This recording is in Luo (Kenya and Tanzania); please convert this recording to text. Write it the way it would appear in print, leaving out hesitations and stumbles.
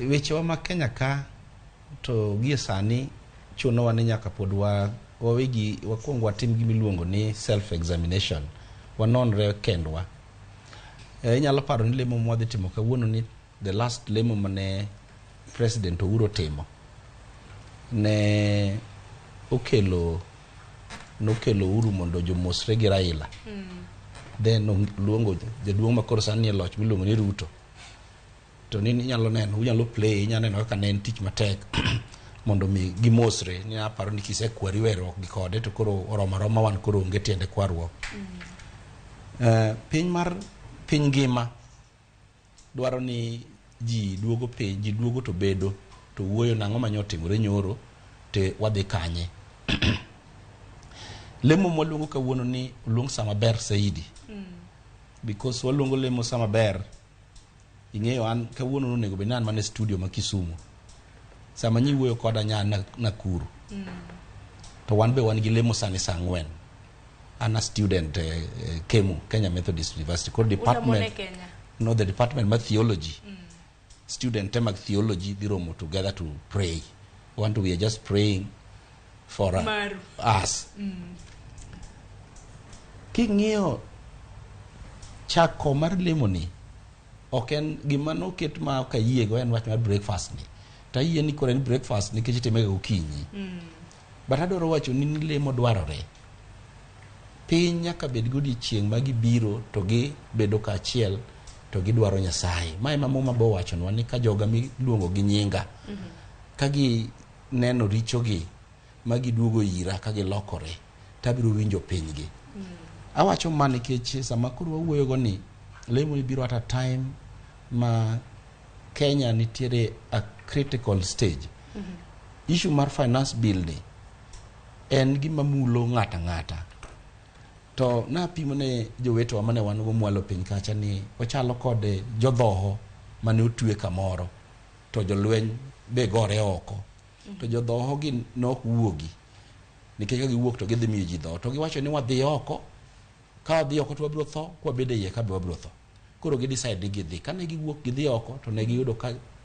wechewa ma Kenya ka to gie sani chuno wane nyaka pod wawegi wakuong watim gimiluongo ni self examination wanonre kendwa. Inyalo paro ni lemo mwadhi timo kawuono ni the last lemo mane President Uhuru timo ne nokelo Uhuru mondo jomosre gi Raila. Then luongo jaduong' makoro sani e loch miluongo ni Ruto. To ni inyalo neno, unyalo play, inyalo neno kaka ne en tich matek mondo mi gimosre. Ni aparo ni kisekwari werruok gi kode to koro oroma wan koro onge tiende kwarruok. Piny ngima dwaro ni ji duogo to bedo to wuoyo nang'o manyotimore nyoro te wadhi kanye. Lemo mwaluongo kawuono ni luong sama ber saidi. Because waluongo lemo sama ber. Ing'eyo an kawuono nonego be nan mane studio ma Kisumu. Sama nyi wuoyo koda nya Nakuru. To wan be wan gi lemo sani sa 4. An a student Kemu, Kenya Methodist University. Called department. No, the department of theology. Student mag theology they romo together to pray. We are just praying for us. King'eyo chako mar lemo ni oken gima no ket ma ka yiego en wach mar breakfast ni. Ta yie ni kore ni breakfast ni keche temega okinyi. But adoro wacho ni lemo dwarore. Piny nyaka bed godiochieng' ma gibiro to gi bedo ka achiel to gidwaro Nyasaye. Mae ma muma bo wacho nwa ni ka joga miluongo gi nyinga ka gi neno richo gi ma giduogo ira ka gilokore tabiro winjo pinygi. Awacho mane keche sama koro wawuoyo go ni lemo biro at a time ma Kenya nitiere a critical stage. Issue mar finance bill ni en gima mulo ng'ata. To na pimo ne joweto mane wan go mwalo piny kacha ni ochalo kode jodhoho mane otwe kamoro to jolweny be gore oko. To jodhoho gi nok wuogi nikech ka giwuok to gidhi miyo ji dho to giwacho ni wadhi oko, ka wadhi oko to wabiro tho, kwa bede iye ka be wabiro tho. Koro gi decide ni gidhi, kane giwuok gidhi oko to ne giyudo ka